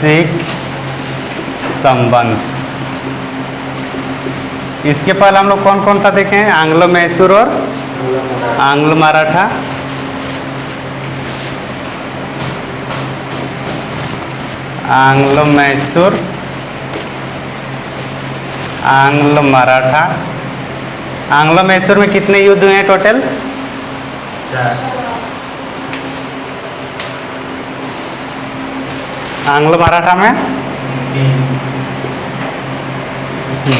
सिख संबंध। इसके पहले हम लोग कौन कौन सा देखे हैं? आंग्लो मैसूर और आंग्ल मराठा। आंग्लो मैसूर, आंग्ल मराठा। आंग्लो मैसूर में कितने युद्ध हुए हैं टोटल? 4। आंग्ल मराठा में 3।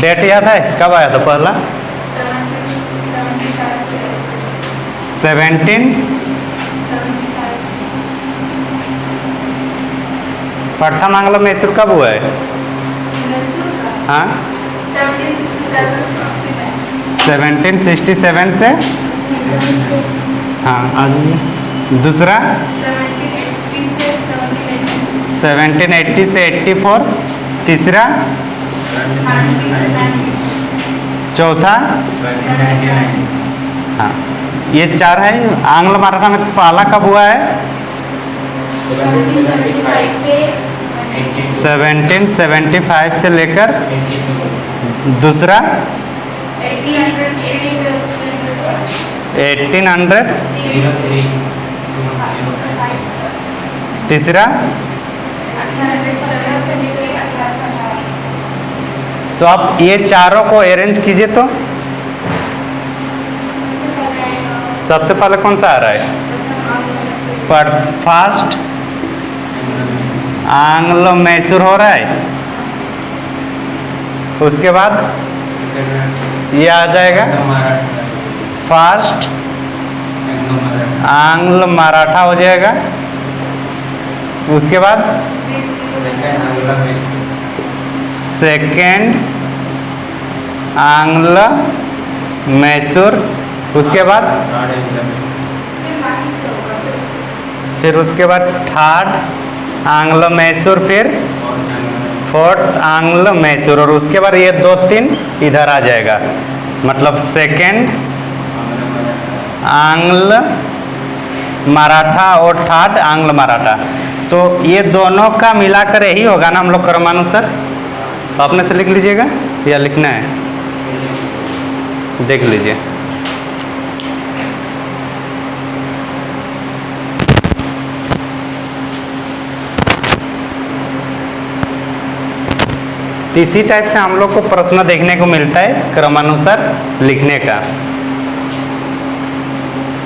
डेट याद है कब आया था पहला? 17 प्रथम आंग्लो मैसूर कब हुआ है? हाँ 1767 से। हाँ आज दूसरा 1780 से 84। तीसरा चौथा। हाँ ये 4 है। आंग्ल मराठा में पहला कब हुआ है? 1775 से लेकर दूसरा 1800। तीसरा तो आप ये चारों को अरेंज कीजिए तो सबसे पहले कौन सा आ रहा है? फर्स्ट आंग्लो मैसूर हो रहा है। उसके बाद ये आ जाएगा फर्स्ट आंग्ल मराठा हो जाएगा। उसके बाद सेकेंड आंग्ल मैसूर। उसके बाद फिर उसके बाद थर्ड आंग्ल मैसूर, फिर फोर्थ आंग्ल मैसूर, और उसके बाद ये 2-3 इधर आ जाएगा। मतलब सेकेंड आंग्ल मराठा और थर्ड आंग्ल मराठा। तो ये दोनों का मिलाकर यही होगा ना हम लोग क्रमानुसार। अपने से लिख लीजिएगा या लिखना है? देख लीजिए। इसी टाइप से हम लोग को प्रश्न देखने को मिलता है क्रमानुसार लिखने का।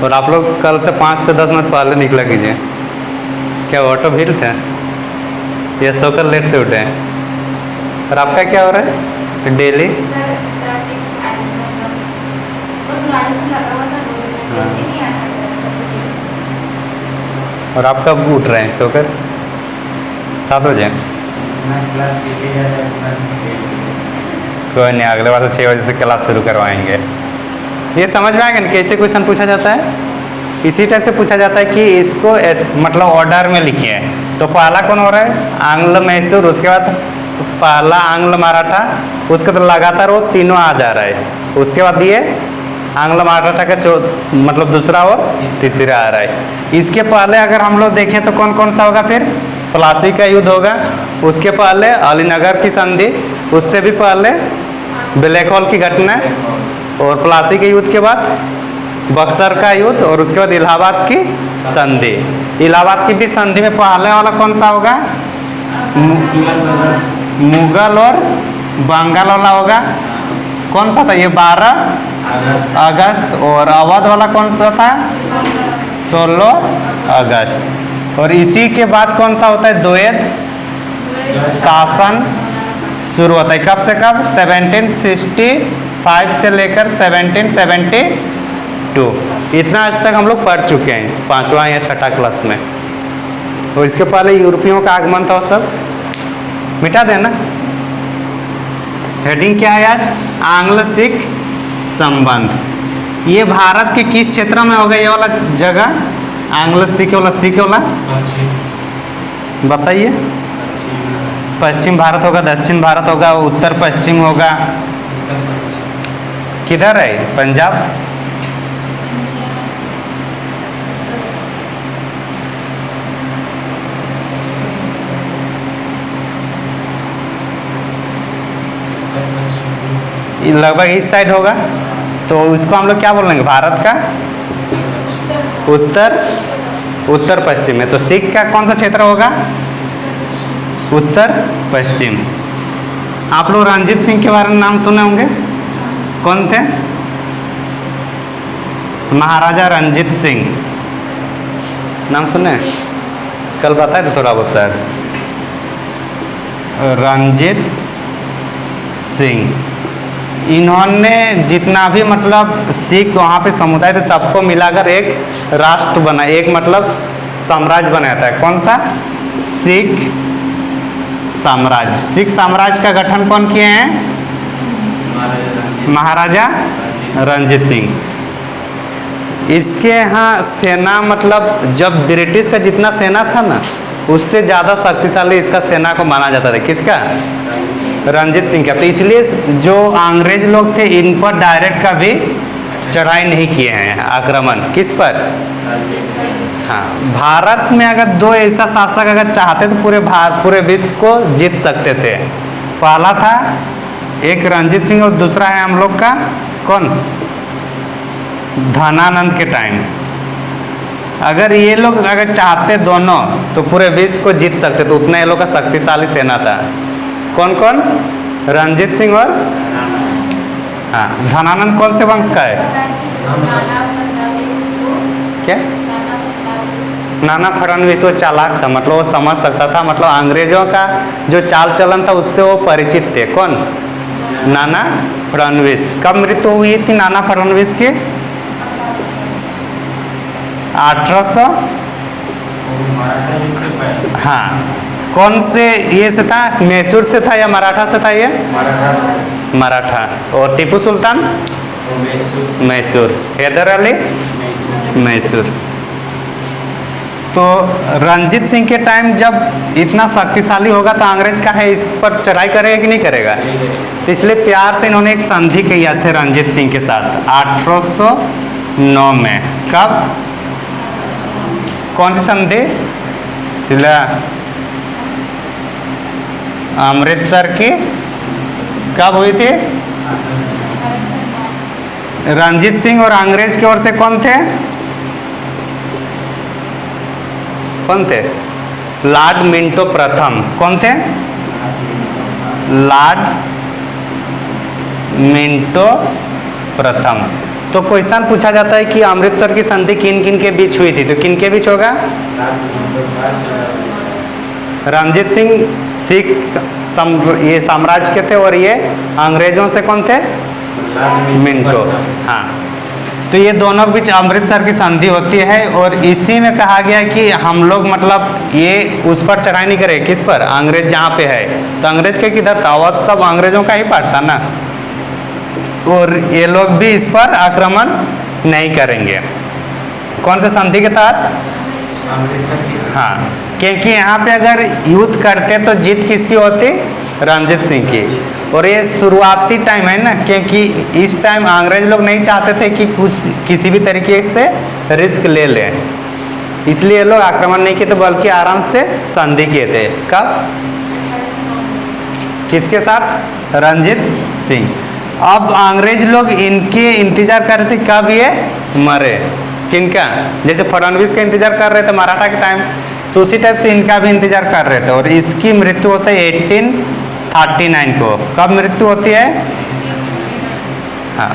और आप लोग कल से 5 से 10 मिनट पहले निकला कीजिए। क्या ऑटो भीड़ था या सोकर लेट से उठे हैं? और आपका क्या हो रहा है डेली? और आप कब उठ रहे हैं सोकर? 7 बजे। कोई नहीं, अगले बार से 6 बजे से क्लास शुरू करवाएंगे। ये समझ में आएगा ना कैसे क्वेश्चन पूछा जाता है? इसी टाइप से पूछा जाता है कि इसको मतलब ऑर्डर में लिखिए। तो पहला कौन हो रहा है? आंग्ल मैसूर। उसके बाद पहला आंग्ल मराठा। उसके तो लगातार वो तीनों आ जा रहा है। उसके बाद ये आंग्ल मराठा का मतलब दूसरा और तीसरा आ रहा है। इसके पहले अगर हम लोग देखें तो कौन कौन सा होगा? फिर प्लासी का युद्ध होगा। उसके पहले अलीनगर की संधि। उससे भी पहले ब्लैक होल की घटना। और प्लासी के युद्ध के बाद बक्सर का युद्ध। और उसके बाद इलाहाबाद की संधि। इलाहाबाद की भी संधि में पहले वाला कौन सा होगा? मुगल और बंगाल वाला होगा। कौन सा था ये? 12 अगस्त। और अवध वाला कौन सा था? 16 अगस्त। और इसी के बाद कौन सा होता है? द्वैध शासन शुरू होता है। कब से कब? 1765 से लेकर 1772। इतना आज तक हम लोग पढ़ चुके हैं 5वां या 6ठा क्लास में। और इसके पहले यूरोपियों का आगमन था। वो सब मिटा देना। हेडिंग क्या है आज? आंग्ल सिख संबंध। ये भारत के किस क्षेत्र में होगा ये वाला जगह? आंग्ल सिख वाला, सिख वाला बताइए। पश्चिम भारत होगा, दक्षिण भारत होगा, उत्तर पश्चिम होगा? किधर है? पंजाब। लगभग इस साइड होगा, तो उसको हम लोग क्या बोलेंगे, भारत का उत्तर पश्चिम में। तो सिख का कौन सा क्षेत्र होगा, उत्तर पश्चिम। आप लोग रंजीत सिंह के बारे में नाम सुने होंगे, कौन थे, महाराजा रंजीत सिंह, नाम सुने, कल बताए थे थोड़ा बहुत शायद। रंजीत सिंह, इन्होंने जितना भी मतलब सिख वहाँ पे समुदाय थे सबको मिलाकर एक राष्ट्र बना, एक मतलब साम्राज्य बनाया था। कौन सा, सिख साम्राज्य। सिख साम्राज्य का गठन कौन किए हैं, महाराजा रंजीत सिंह। इसके यहाँ सेना मतलब जब ब्रिटिश का जितना सेना था ना, उससे ज़्यादा शक्तिशाली इसका सेना को माना जाता था। किसका, रंजीत सिंह का। तो इसलिए जो अंग्रेज लोग थे इन पर डायरेक्ट कभी चढ़ाई नहीं किए हैं, आक्रमण। किस पर, हाँ, भारत में अगर दो ऐसा शासक अगर चाहते तो पूरे विश्व को जीत सकते थे। पहला था एक रंजीत सिंह और दूसरा है हम लोग का कौन, धनानंद के टाइम। अगर ये लोग अगर चाहते दोनों तो पूरे विश्व को जीत सकते, तो उतना ये लोग का शक्तिशाली सेना था। कौन कौन, रंजीत सिंह और, हाँ, धनानंद कौन से वंश का है, क्या, नाना फडणवीस। वो चालाक था, मतलब वो समझ सकता था, मतलब अंग्रेजों का जो चाल चलन था उससे वो परिचित थे। कौन, नाना फडणवीस। कब मृत्यु हुई थी नाना फडणवीस की, 1800, हाँ, कौन से ये से था, मैसूर से था या मराठा से था ये, मराठा। और टीपू सुल्तान, मैसूर। हैदर अली, मैसूर। तो रंजीत सिंह के टाइम जब इतना शक्तिशाली होगा तो अंग्रेज का है इस पर चढ़ाई करेगा कि नहीं करेगा। तो इसलिए प्यार से इन्होंने एक संधि किया थे रंजीत सिंह के साथ 1809 में। कब, कौन सी संधि, शिला अमृतसर की कब हुई थी, रंजीत सिंह और अंग्रेज की ओर से कौन थे, कौन थे, लॉर्ड मिंटो प्रथम। कौन थे, लॉर्ड मिंटो प्रथम। तो क्वेश्चन पूछा जाता है कि अमृतसर की संधि किन किन के बीच हुई थी, तो किन के बीच होगा, रंजीत सिंह सिख ये साम्राज्य के थे और ये अंग्रेजों से कौन थे, मिंटो। हाँ, तो ये दोनों के बीच अमृतसर की संधि होती है और इसी में कहा गया कि हम लोग मतलब ये उस पर चढ़ाई नहीं करें। किस पर, अंग्रेज जहाँ पे है। तो अंग्रेज के किधर था, अवध सब अंग्रेजों का ही पार्ट था ना, और ये लोग भी इस पर आक्रमण नहीं करेंगे। कौन से संधि के तहत, हाँ, क्योंकि यहाँ पे अगर युद्ध करते तो जीत किसकी होती, रंजीत सिंह की। और ये शुरुआती टाइम है ना, क्योंकि इस टाइम अंग्रेज लोग नहीं चाहते थे कि कुछ किसी भी तरीके से रिस्क ले लें, इसलिए लोग आक्रमण नहीं किए थे बल्कि आराम से संधि किए थे। कब, किसके साथ, रंजीत सिंह। अब अंग्रेज लोग इनके इंतजार कर रहे थे कब ये मरे, किनका, जैसे फडणवीस का इंतजार कर रहे थे मराठा के टाइम, तो उसी टाइप से इनका भी इंतजार कर रहे थे। और इसकी मृत्यु होती है 1839 को। कब मृत्यु होती है, हाँ,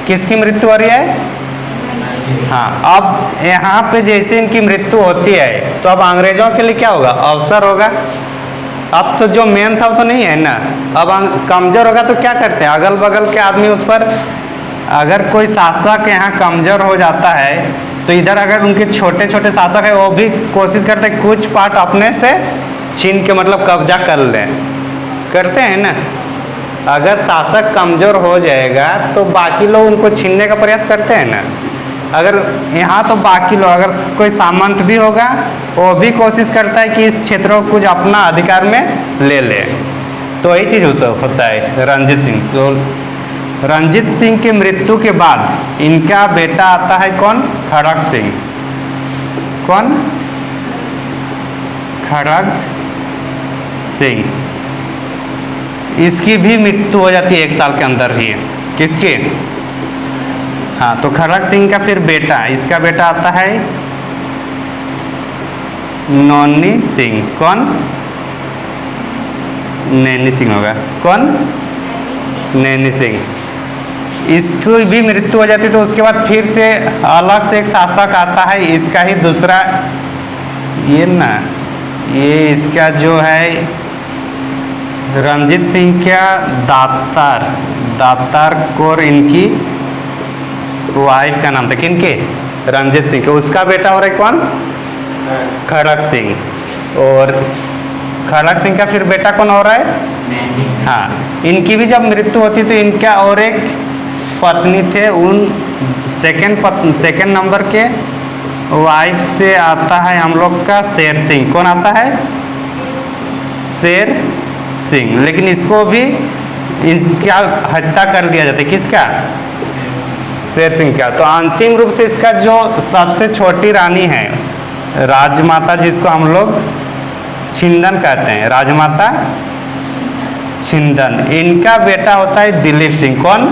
किसकी मृत्यु हो रही है, हाँ। अब यहाँ पे जैसे इनकी मृत्यु होती है तो अब अंग्रेजों के लिए क्या होगा, अवसर होगा। अब तो जो मेन था वो तो नहीं है ना, अब कमजोर होगा तो क्या करते हैं, अगल बगल के आदमी उस पर, अगर कोई शासक यहाँ कमजोर हो जाता है तो इधर अगर उनके छोटे छोटे शासक है वो भी कोशिश करते हैं कुछ पार्ट अपने से छीन के मतलब कब्जा कर लें, करते हैं ना। अगर शासक कमजोर हो जाएगा तो बाकी लोग उनको छीनने का प्रयास करते हैं ना। अगर यहाँ तो बाकी लोग, अगर कोई सामंत भी होगा वो भी कोशिश करता है कि इस क्षेत्र को कुछ अपना अधिकार में ले ले। तो वही चीज़ होता है रंजीत सिंह। तो रंजीत सिंह की मृत्यु के बाद इनका बेटा आता है कौन, खड़ग सिंह। कौन, खड़ग सिंह। इसकी भी मृत्यु हो जाती है 1 साल के अंदर ही। किसकी? हाँ, तो खड़क सिंह का फिर बेटा, इसका बेटा आता है नैनी सिंह। कौन? नैनी सिंह होगा। कौन? नैनी सिंह। इसकी भी मृत्यु हो जाती है तो उसके बाद फिर से अलग से एक शासक आता है, इसका ही दूसरा, ये ना, ये इसका जो है रंजीत सिंह का दातार कौर इनकी वाइफ का नाम था। किनके? रंजीत सिंह के। उसका बेटा हो रहा है कौन? खड़क सिंह। और खड़क सिंह का फिर बेटा कौन हो रहा है? हाँ, इनकी भी जब मृत्यु होती तो इनका और एक पत्नी थे, उन सेकंड नंबर के वाइफ से आता है हम लोग का शेर सिंह। कौन आता है? शेर सिंह। लेकिन इसको भी इनका हत्या कर दिया जाता है। किसका? शेर सिंह का। तो अंतिम रूप से इसका जो सबसे छोटी रानी है, राजमाता, जिसको हम लोग छिंदन कहते हैं, राजमाता छिंदन, इनका बेटा होता है दिलीप सिंह। कौन?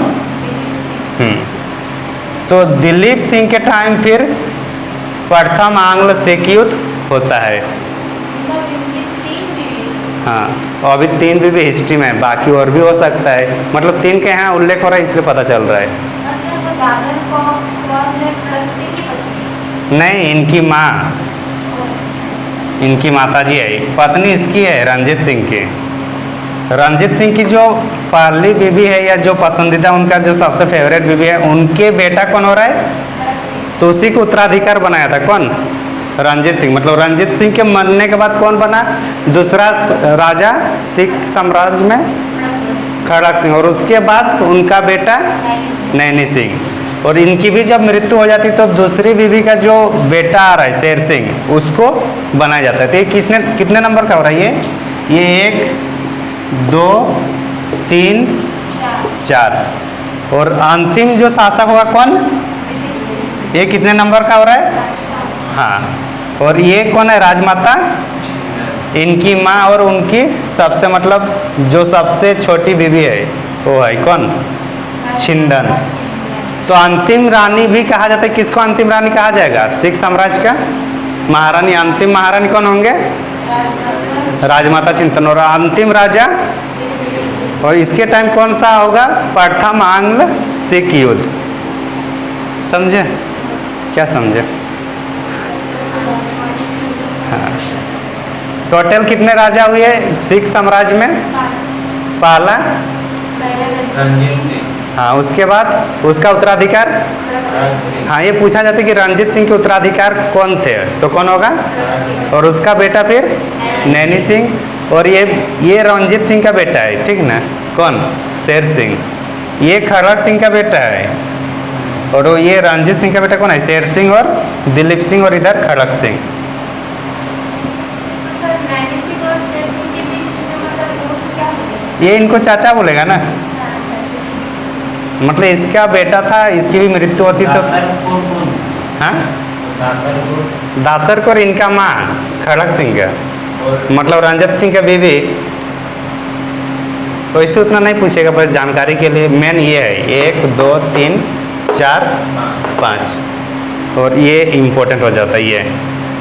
तो दिलीप सिंह के टाइम फिर प्रथम आंग्ल सिख युद्ध होता है। हाँ, और अभी 3 भी हिस्ट्री में है, बाकी और भी हो सकता है, मतलब 3 के यहाँ उल्लेख हो रहा है इसलिए पता चल रहा है। नहीं, इनकी माँ, इनकी माता जी है, पत्नी इसकी है रंजीत सिंह की। रंजीत सिंह की जो पहली बीवी है या जो पसंदीदा, उनका जो सबसे फेवरेट बीवी है, उनके बेटा कौन हो रहा है? तो उसी को उत्तराधिकार बनाया था। कौन? रंजीत सिंह। मतलब रंजीत सिंह के मरने के बाद कौन बना दूसरा राजा सिख साम्राज्य में? खड़क सिंह। और उसके बाद उनका बेटा नैनी सिंह। और इनकी भी जब मृत्यु हो जाती तो दूसरी बीवी का जो बेटा आ रहा है शेर सिंह, उसको बनाया जाता है। तो ये कितने नंबर का हो रहा है? ये 1 2 3 4। और अंतिम जो शासक होगा कौन? ये कितने नंबर का हो रहा है? हाँ, और ये कौन है? राजमाता, इनकी माँ, और उनकी सबसे मतलब जो सबसे छोटी बीवी है वो है कौन? छिंदन। तो अंतिम रानी भी कहा जाता है। किसको अंतिम रानी कहा जाएगा? सिख साम्राज्य का महारानी। अंतिम महारानी कौन होंगे? राजमाता छिंदन। और अंतिम राजा, और इसके टाइम कौन सा होगा? प्रथम आंग्ल सिख युद्ध। समझे? क्या समझे? हाँ। टोटल कितने राजा हुए सिख साम्राज्य में? पहला रंजीत सिंह। हाँ, उसके बाद उसका उत्तराधिकार। हाँ, ये पूछा जाता है कि रंजीत सिंह के उत्तराधिकार कौन थे, तो कौन होगा? और उसका बेटा फिर नैनी सिंह। और ये रंजीत सिंह का बेटा है, ठीक ना? कौन? शेर सिंह। ये खड़क सिंह का बेटा है। और ये रंजीत सिंह का बेटा कौन है? शेर सिंह और दिलीप सिंह। और इधर खड़क सिंह। ये इनको चाचा बोलेगा ना, मतलब इसका बेटा था, इसकी भी मृत्यु होती तो। हाँ, दातर कौर इनका माँ खड़क सिंह का, मतलब रंजीत सिंह का बीवी। तो इससे उतना नहीं पूछेगा, बस जानकारी के लिए मेन ये है 1 2 3 4 5। और ये इम्पोर्टेंट हो जाता है ये,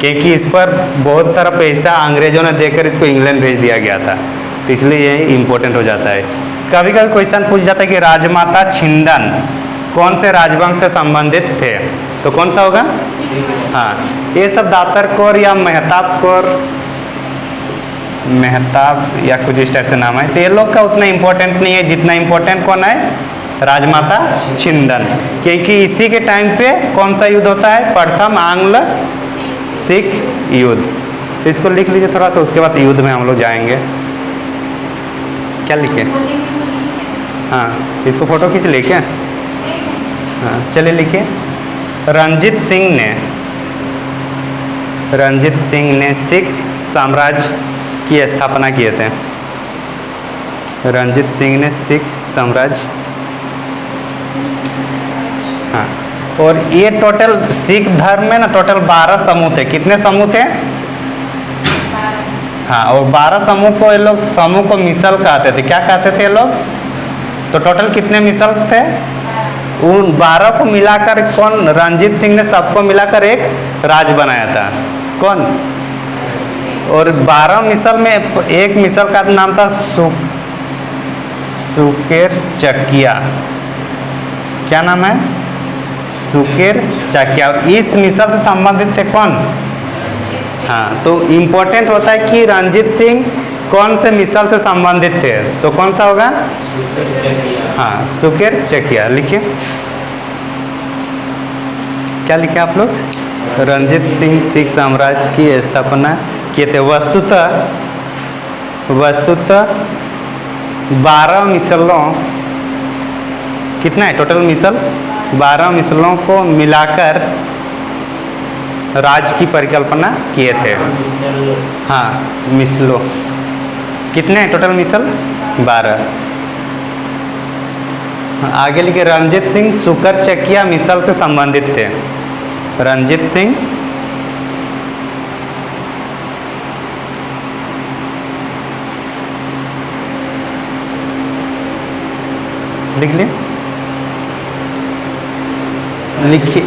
क्योंकि इस पर बहुत सारा पैसा अंग्रेजों ने देकर इसको इंग्लैंड भेज दिया गया था, तो इसलिए ये इम्पोर्टेंट हो जाता है। कभी कभी क्वेश्चन पूछ जाता है कि राजमाता छिंदन कौन से राजवंश से संबंधित थे, तो कौन सा होगा? हाँ, ये सब दातर कौर या मेहताब या कुछ इस टाइप से नाम है। तो ये लोग का उतना इम्पोर्टेंट नहीं है जितना इम्पोर्टेंट कौन है? राजमाता छिंदन, क्योंकि इसी के टाइम पे कौन सा युद्ध होता है? प्रथम आंग्ल सिख युद्ध। इसको लिख लीजिए थोड़ा सा, उसके बाद युद्ध में हम लोग जाएंगे। क्या लिखे? हाँ, इसको फोटो खींच ले क्या? हाँ, चलिए लिखिए। रंजीत सिंह ने सिख साम्राज्य की स्थापना किए थे। रंजीत सिंह ने सिख साम्राज्य। हाँ, और ये टोटल सिख धर्म में ना टोटल 12 समूह थे। कितने समूह थे? हाँ, और 12 समूह को ये लोग समूह को मिसल कहते थे। क्या कहते थे ये लोग? तो टोटल कितने मिसल्स थे? उन 12 को मिलाकर कौन, रंजीत सिंह ने सबको मिलाकर एक राज बनाया था। कौन? और 12 मिसल में एक मिसल का नाम था सुकेर चकिया। क्या नाम है? सुकेर चकिया। इस मिसल से संबंधित थे कौन? हाँ, तो इम्पोर्टेंट होता है कि रंजीत सिंह कौन से मिसल से संबंधित थे, तो कौन सा होगा? हाँ, सुकेर चकिया। लिखिए, क्या लिखे आप लोग? रंजीत सिंह सिख साम्राज्य की स्थापना किए थे। वस्तुतः 12 मिसलों, कितना है टोटल मिसल? 12 मिसलों को मिलाकर राज की परिकल्पना किए थे। हाँ, मिसलों कितने हैं टोटल मिसल? 12। आगे लिखे, रंजीत सिंह सुकर चकिया मिसल से संबंधित थे। रंजीत सिंह लिख लिए, लिखिए,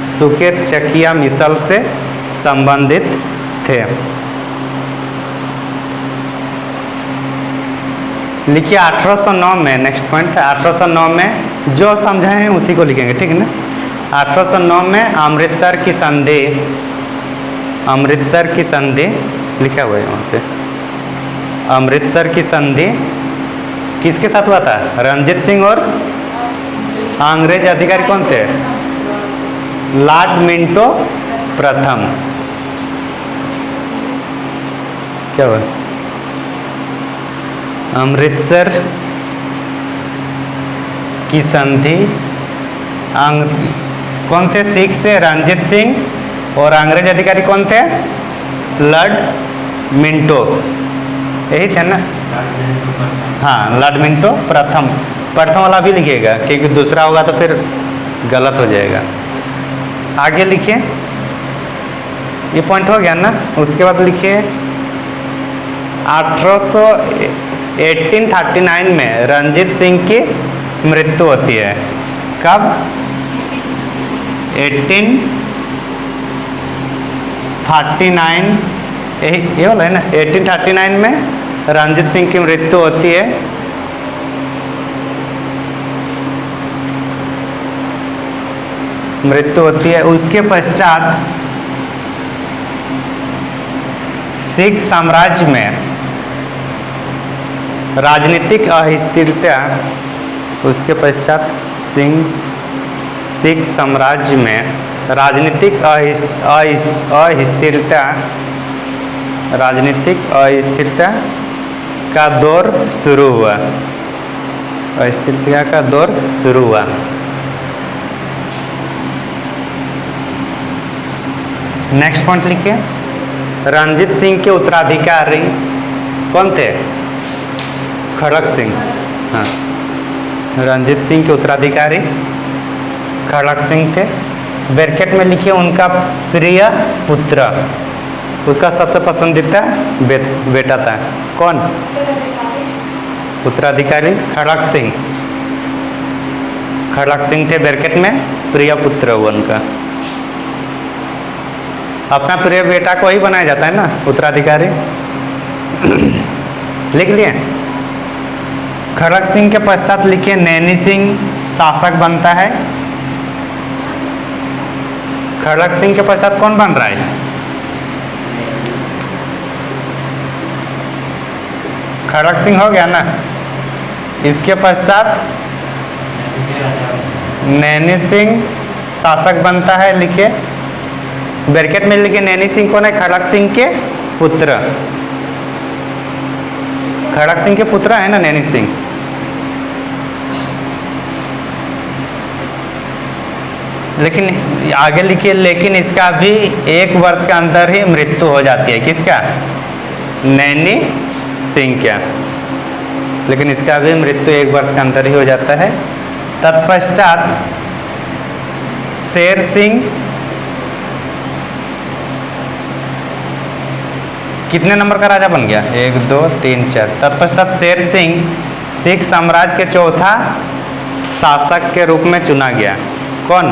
सुकेर चकिया मिसल से संबंधित थे। लिखिए 1809 में, नेक्स्ट पॉइंट 1809 में जो समझे हैं उसी को लिखेंगे, ठीक है ना? 1809 में अमृतसर की संधि, अमृतसर की संधि लिखा हुआ है वहाँ पे। अमृतसर की संधि किसके साथ हुआ था? रंजीत सिंह और अंग्रेज अधिकारी कौन थे? लॉर्ड मिंटो प्रथम। क्या हुआ? अमृतसर की संधि कौन थे? सिख से रंजीत सिंह और अंग्रेज अधिकारी कौन थे? लॉर्ड मिंटो, यही थे ना? हाँ, लॉर्ड मिंटो प्रथम। प्रथम वाला भी लिखिएगा क्योंकि दूसरा होगा तो फिर गलत हो जाएगा। आगे लिखिए, ये पॉइंट हो गया ना? उसके बाद लिखिए 1839 में रंजीत सिंह की मृत्यु होती है। कब? 1839, ये वाला है ना? 1839 में रंजीत सिंह की मृत्यु होती है। मृत्यु होती है। उसके पश्चात सिख साम्राज्य में राजनीतिक अस्थिरता, उसके पश्चात सिख साम्राज्य में राजनीतिक अस्थिरता का दौर शुरू हुआ। अस्थिरता का दौर शुरू हुआ। नेक्स्ट पॉइंट लिखिए, रंजीत सिंह के उत्तराधिकारी कौन थे? खड़क सिंह। हाँ, रंजीत सिंह के उत्तराधिकारी खड़क सिंह थे। ब्रैकेट में लिखिए उनका प्रिय पुत्र, उसका सबसे पसंदीदा बेटा था। कौन? उत्तराधिकारी खड़क सिंह। खड़क सिंह थे, ब्रैकेट में प्रिय पुत्र हुआ उनका। अपना प्रिय बेटा को ही बनाया जाता है ना उत्तराधिकारी। लिख लिए। खड़क सिंह के पश्चात लिखिए नैनी सिंह शासक बनता है। खड़क सिंह के पश्चात कौन बन रहा है? खड़क सिंह हो गया ना? इसके पश्चात नैनी सिंह शासक बनता है। लिखिए ब्रैकेट में, लिखिए नैनी सिंह कौन है? खड़क सिंह के पुत्र। खड़क सिंह के पुत्र है ना नैनी सिंह। लेकिन आगे लिखिए, लेकिन इसका भी 1 वर्ष के अंदर ही मृत्यु हो जाती है। किसका? नैनी सिंह क्या? लेकिन इसका भी मृत्यु 1 वर्ष के अंदर ही हो जाता है। तत्पश्चात शेर सिंह कितने नंबर का राजा बन गया? 1 2 3 4। तत्पश्चात शेर सिंह सिख साम्राज्य के चौथा शासक के रूप में चुना गया। कौन?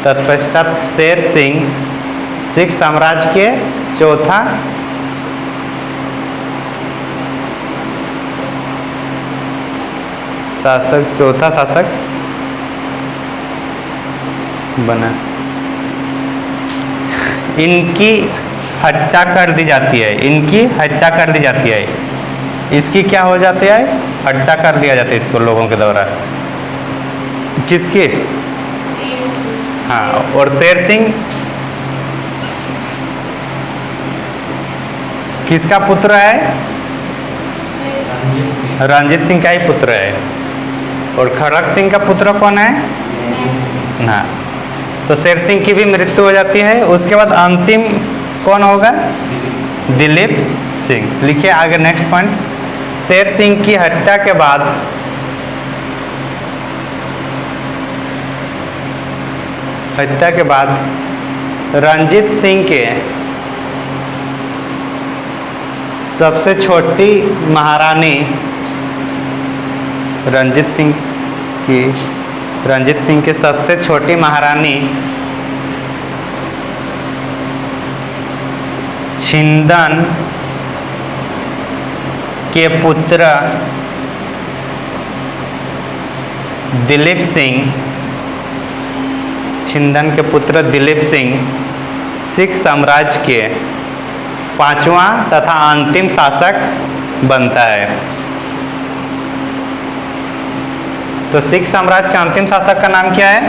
तत्पश्चात शेर सिंह सिख साम्राज्य के चौथा शासक बना। इनकी हत्या कर दी जाती है। इसकी क्या हो जाती है? हत्या कर दिया जाता है इसको लोगों के द्वारा। किसकी? हाँ। और शेर सिंह किसका पुत्र है? रंजीत सिंह का ही पुत्र है। और खड़क सिंह का पुत्र कौन है? हाँ। तो शेर सिंह की भी मृत्यु हो जाती है। उसके बाद अंतिम कौन होगा? दिलीप सिंह। लिखिए आगे नेक्स्ट पॉइंट। शेर सिंह की हत्या के बाद रंजीत सिंह के सबसे छोटी महारानी रंजीत सिंह के सबसे छोटी महारानी छिंदन के पुत्र दिलीप सिंह सिख साम्राज्य के 5वां तथा अंतिम शासक बनता है। तो सिख साम्राज्य का अंतिम शासक का नाम क्या है?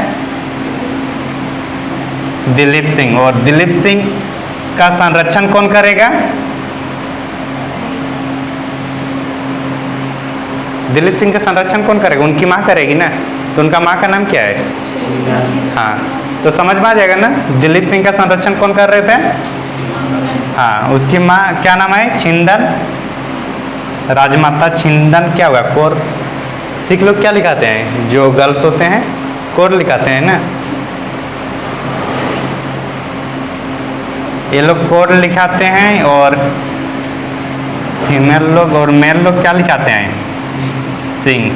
दिलीप सिंह। और दिलीप सिंह का संरक्षण कौन करेगा? दिलीप सिंह का संरक्षण कौन करेगा? उनकी माँ करेगी ना। तो उनका माँ का नाम क्या है? हाँ, तो समझ में आ जाएगा ना। दिलीप सिंह का संरक्षण कौन कर रहे थे? हाँ, उसकी माँ क्या नाम है? छिंदन। राजमाता छिंदन क्या हुआ? कौर। सिख लोग क्या लिखाते हैं? जो गर्ल्स होते हैं कौर लिखाते हैं ना। ये लोग कौर लिखाते हैं। और फीमेल लोग और मेल लोग क्या लिखाते हैं? सिंह।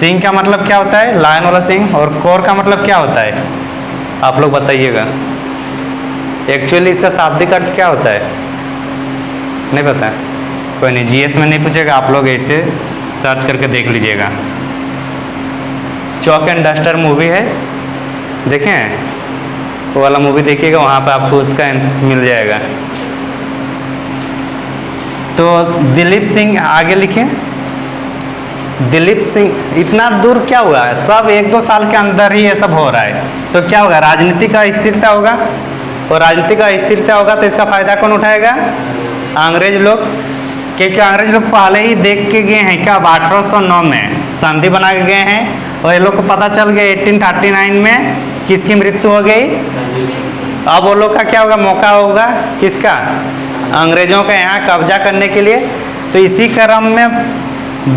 सिंह का मतलब क्या होता है? लायन वाला सिंह। और कौर का मतलब क्या होता है? आप लोग बताइएगा। एक्चुअली इसका शाब्दिक अर्थ क्या होता है? नहीं पता? कोई नहीं, जीएस में नहीं पूछेगा, आप लोग ऐसे सर्च करके देख लीजिएगा। चॉक एंड डस्टर मूवी है, देखें? वो वाला मूवी देखिएगा, वहाँ पे आपको उसका मिल जाएगा। तो दिलीप सिंह आगे लिखें। दिलीप सिंह इतना दूर क्या हुआ है? सब 1-2 साल के अंदर ही ये सब हो रहा है। तो क्या होगा? राजनीति का अस्थिरता होगा। और राजनीति का अस्थिरता होगा तो इसका फायदा कौन उठाएगा? अंग्रेज लोग। क्योंकि अंग्रेज लोग पहले ही देख के गए हैं। क्या 1809 में संधि बना के गए हैं। और ये लोग को पता चल गया 1839 में किसकी मृत्यु हो गई। अब वो लोग का क्या होगा? मौका होगा किसका? अंग्रेजों का यहाँ कब्जा करने के लिए। तो इसी क्रम में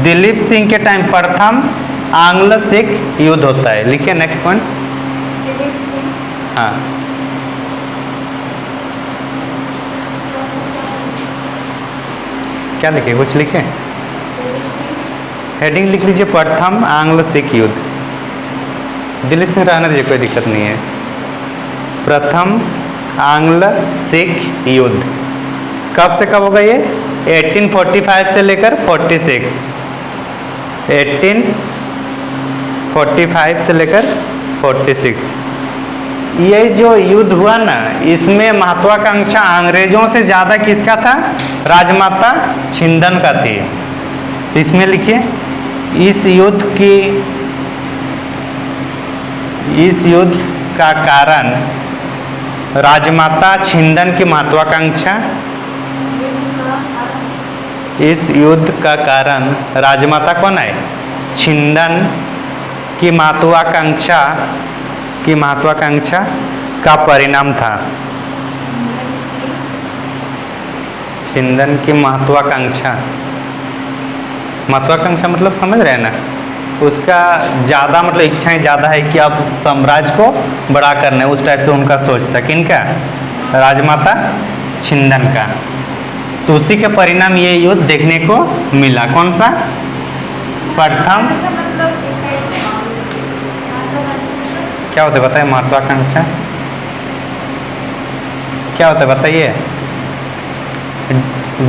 दिलीप सिंह के टाइम प्रथम आंग्ल सिख युद्ध होता है। लिखिए नेक्स्ट पॉइंट। हाँ, क्या लिखे? कुछ लिखे? हेडिंग लिख लीजिए, प्रथम आंग्ल सिख युद्ध। दिलीप सिंह रहने दीजिए, कोई दिक्कत नहीं है। प्रथम आंग्ल सिख युद्ध कब से कब होगा ये? 1845 से लेकर 46। 1845 से लेकर 46। ये जो युद्ध हुआ ना, इसमें महत्वाकांक्षा अंग्रेजों से ज़्यादा किसका था? राजमाता छिंदन का थी। इसमें लिखिए, इस युद्ध का कारण राजमाता छिंदन की महत्वाकांक्षा। इस युद्ध का कारण राजमाता कौन है? छिंदन की महत्वाकांक्षा का परिणाम था। छिंदन की महत्वाकांक्षा मतलब समझ रहे हैं ना? उसका ज़्यादा मतलब इच्छाएं ज़्यादा है कि अब साम्राज्य को बड़ा करना है। उस टाइप से उनका सोच था। किनका? राजमाता छिंदन का। तो उसी के परिणाम ये युद्ध देखने को मिला। कौन सा? प्रथम। क्या होता है बताइए? महत्वाकांक्षा क्या होता है बताइए?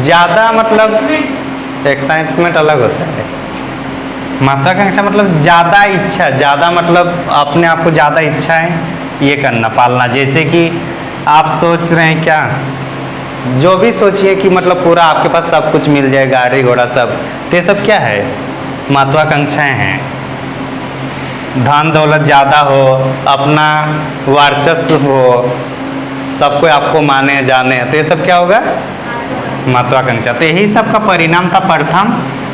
ज़्यादा मतलब एक्साइटमेंट अलग होता है। महत्वाकांक्षा मतलब ज़्यादा इच्छा, ज़्यादा मतलब अपने आप को ज़्यादा इच्छाएं ये करना, पालना। जैसे कि आप सोच रहे हैं क्या, जो भी सोचिए कि मतलब पूरा आपके पास सब कुछ मिल जाए, गाड़ी घोड़ा सब, तो ये सब क्या है? महत्वाकांक्षाएं हैं। धन दौलत ज़्यादा हो, अपना वर्चस्व हो, सबको आपको माने जाने, तो ये सब क्या होगा? महत्वाकांक्षा। तो यही सब का परिणाम था प्रथम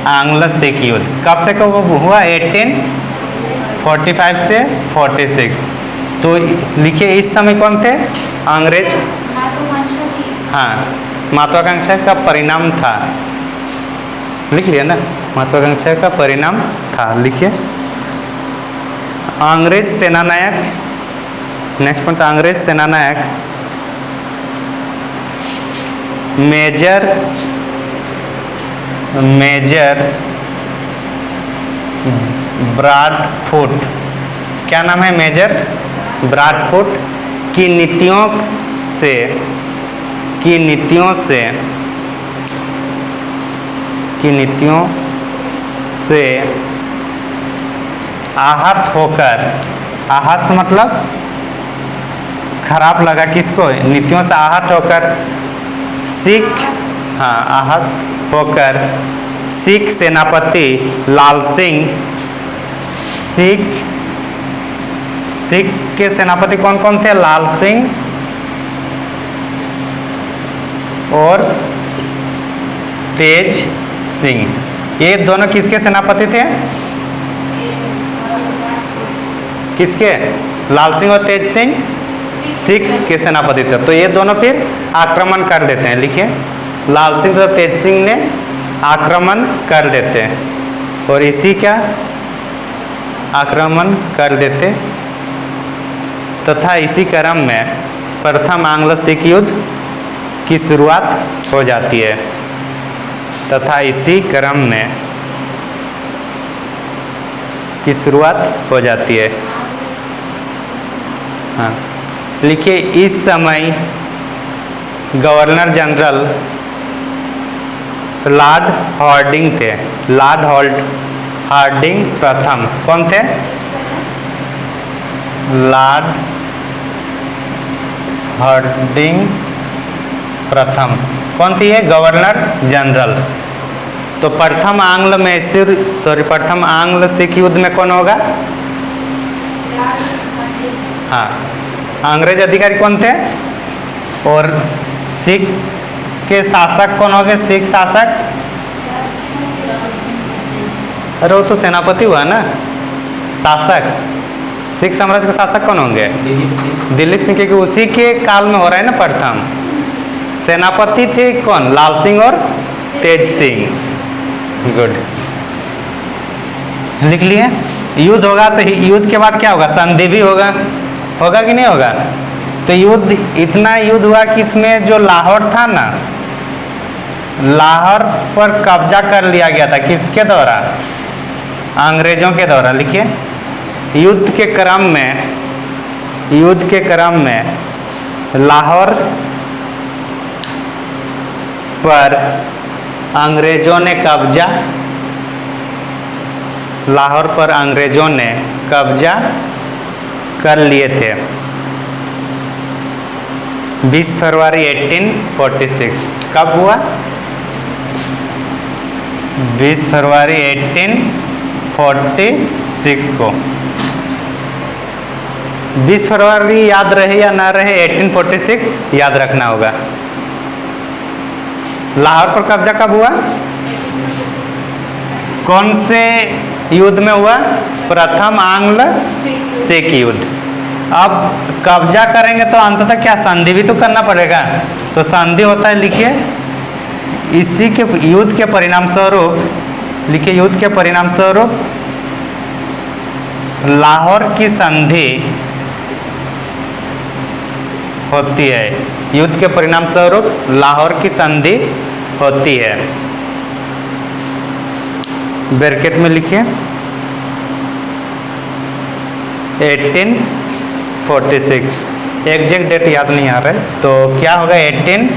आंग्ल सिख युद्ध। कब से कब हुआ? 1845 से 46। तो लिखिए इस समय कौन थे? अंग्रेज। हाँ, महत्वाकांक्षा का परिणाम था। लिख लिया ना? महत्वाकांक्षा का परिणाम था, लिखिए। अंग्रेज सेनानायक, नेक्स्ट पॉइंट, अंग्रेज सेनानायक मेजर ब्रॉडफुट, क्या नाम है? मेजर ब्रॉडफुट की नीतियों से आहत होकर, आहत मतलब खराब लगा किसको? नीतियों से आहत होकर आहत होकर सिख सेनापति लाल सिंह, सिख के सेनापति कौन कौन थे? लाल सिंह और तेज सिंह। ये दोनों किसके सेनापति थे? किसके? लाल सिंह और तेज सिंह सिख के सेनापति थे। तो ये दोनों फिर आक्रमण कर देते हैं। लिखिए, लाल सिंह और तेज सिंह ने आक्रमण कर देते हैं, और इसी का आक्रमण कर देते तथा इसी क्रम में प्रथम आंग्ल सिख युद्ध की शुरुआत हो जाती है। तथा इसी क्रम में की शुरुआत हो जाती है। हाँ, लिखिए इस समय गवर्नर जनरल लॉर्ड हार्डिंग थे। लॉर्ड हार्डिंग प्रथम कौन थे? लॉर्ड हार्डिंग प्रथम कौन थी? ये गवर्नर जनरल। तो प्रथम आंग्ल सिख युद्ध में कौन होगा? हाँ, अंग्रेज अधिकारी कौन थे? और सिख के शासक कौन हो गए? सिख शासक, अरे वो तो सेनापति हुआ ना, शासक। सिख साम्राज्य के शासक कौन होंगे? दिलीप सिंह, क्योंकि उसी के काल में हो रहा है ना प्रथम। सेनापति थे कौन? लाल सिंह और तेज सिंह। गुड, लिख लिए। युद्ध होगा तो युद्ध के बाद क्या होगा? संधि भी होगा कि नहीं होगा? तो युद्ध, इतना युद्ध हुआ कि इसमें जो लाहौर था ना, लाहौर पर कब्जा कर लिया गया था। किसके द्वारा? अंग्रेजों के द्वारा। लिखिए, युद्ध के क्रम में लाहौर पर अंग्रेजों ने कब्जा कर लिए थे। 20 फरवरी 1846 कब हुआ? 20 फरवरी 1846 को। 20 फरवरी याद रहे या ना रहे, 1846 याद रखना होगा। लाहौर पर कब्जा कब हुआ? कौन से युद्ध में हुआ? प्रथम आंग्ल सिख युद्ध। अब कब्जा करेंगे तो अंततः क्या? संधि भी तो करना पड़ेगा। तो संधि होता है, लिखिए, इसी के युद्ध के परिणाम स्वरूप, लिखिए, युद्ध के परिणाम स्वरूप लाहौर की संधि होती है। युद्ध के परिणाम स्वरूप लाहौर की संधि होती है। ब्रैकेट में लिखिए 1846, एग्जैक्ट डेट याद नहीं आ रहा है, तो क्या होगा 18,